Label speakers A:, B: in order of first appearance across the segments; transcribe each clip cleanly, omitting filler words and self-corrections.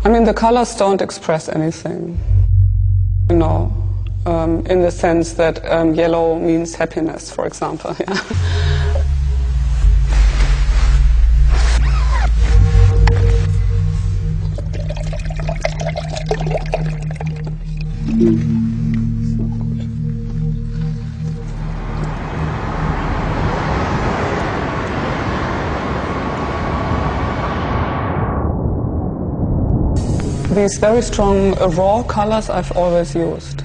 A: I mean, the colors don't express anything, you know, in the sense that yellow means happiness, for example. Yeah. These very strong raw colors I've always used.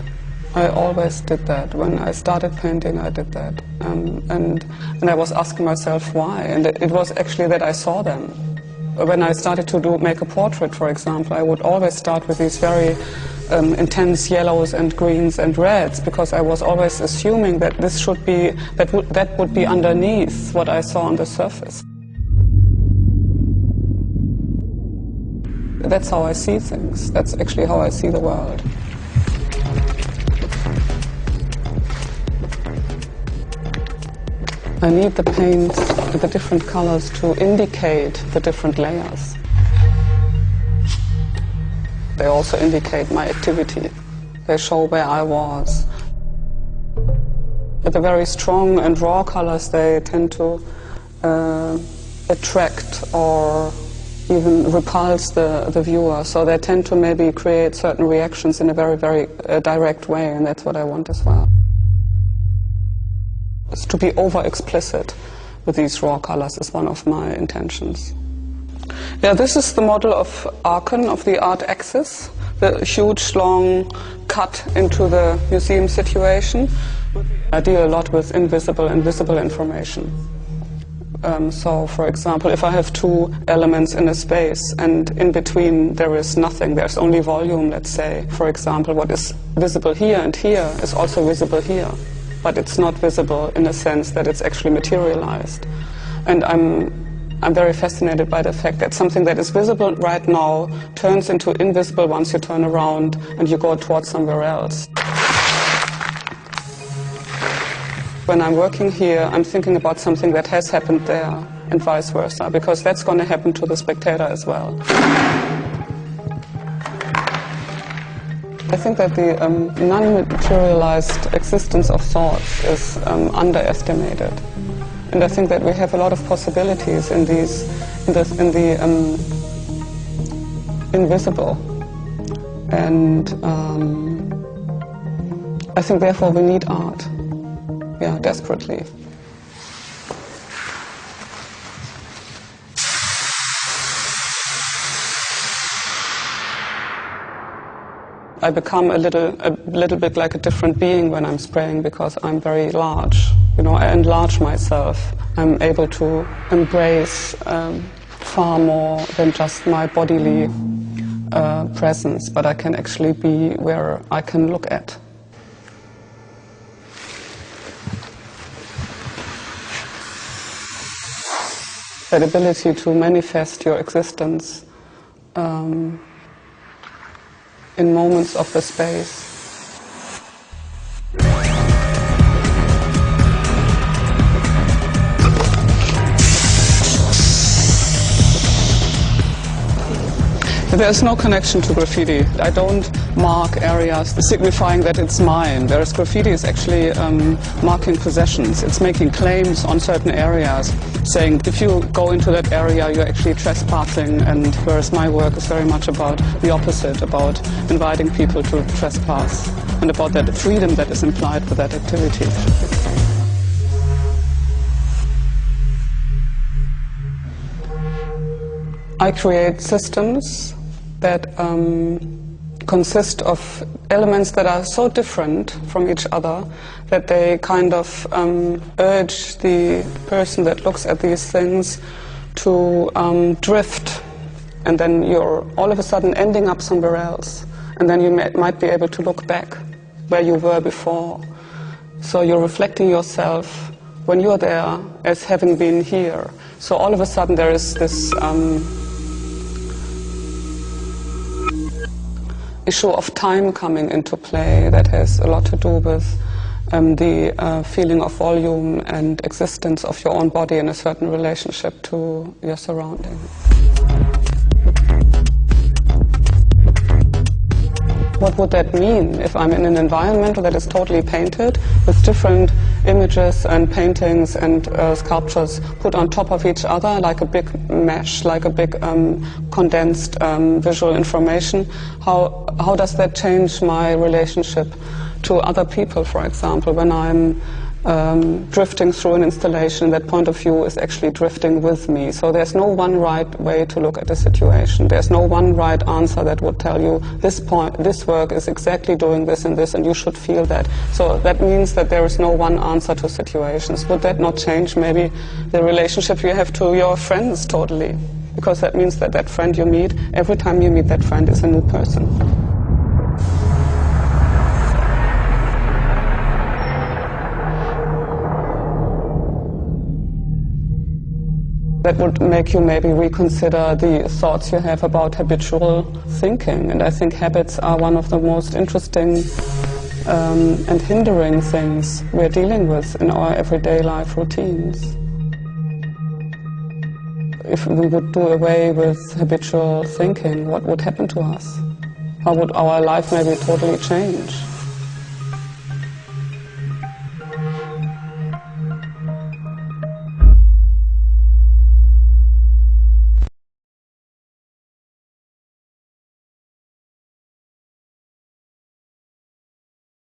A: I always did that. When I started painting, I did that. And I was asking myself why. And it was actually that I saw them. When I started to make a portrait, for example, I would always start with these very intense yellows and greens and reds, because I was always assuming that this should be, that would be underneath what I saw on the surface. That's how I see things. That's actually how I see the world. I need the paint, the different colors, to indicate the different layers. They also indicate my activity. They show where I was. The very strong and raw colors, they tend to attract or even repulse the viewer. So they tend to maybe create certain reactions in a very, very direct way, and that's what I want as well. It's to be over-explicit with these raw colors is one of my intentions. Yeah, this is the model of ARKEN, of the art axis, the huge, long cut into the museum situation. I deal a lot with invisible and visible information. So, for example, if I have two elements in a space and in between there is nothing, there's only volume, let's say. For example, what is visible here and here is also visible here, but it's not visible in a sense that it's actually materialized. And I'm very fascinated by the fact that something that is visible right now turns into invisible once you turn around and you go towards somewhere else. When I'm working here, I'm thinking about something that has happened there, and vice versa, because that's going to happen to the spectator as well. I think that the non-materialized existence of thoughts is underestimated, and I think that we have a lot of possibilities in the invisible, and I think therefore we need art. Yeah, desperately. I become a little bit like a different being when I'm spraying, because I'm very large. You know, I enlarge myself. I'm able to embrace far more than just my bodily presence, but I can actually be where I can look at. That ability to manifest your existence in moments of the space. There's no connection to graffiti. I don't mark areas signifying that it's mine, whereas graffiti is actually marking possessions. It's making claims on certain areas, saying if you go into that area you're actually trespassing, and whereas my work is very much about the opposite, about inviting people to trespass, and about that freedom that is implied with that activity. I create systems that consist of elements that are so different from each other that they kind of urge the person that looks at these things to drift, and then you're all of a sudden ending up somewhere else, and then you might be able to look back where you were before. So you're reflecting yourself when you're there as having been here. So all of a sudden there is this issue of time coming into play that has a lot to do with the feeling of volume and existence of your own body in a certain relationship to your surrounding. What would that mean if I'm in an environment that is totally painted with different images and paintings and sculptures put on top of each other like a big mesh, like a big condensed visual information? How does that change my relationship to other people, for example, when I'm drifting through an installation? That point of view is actually drifting with me. So there's no one right way to look at the situation. There's no one right answer that would tell you this work is exactly doing this, and you should feel that. So that means that there is no one answer to situations. Would that not change maybe the relationship you have to your friends totally? Because that means that that friend you meet, every time you meet that friend, is a new person. That would make you maybe reconsider the thoughts you have about habitual thinking. And I think habits are one of the most interesting and hindering things we're dealing with in our everyday life routines. If we would do away with habitual thinking, what would happen to us? How would our life maybe totally change?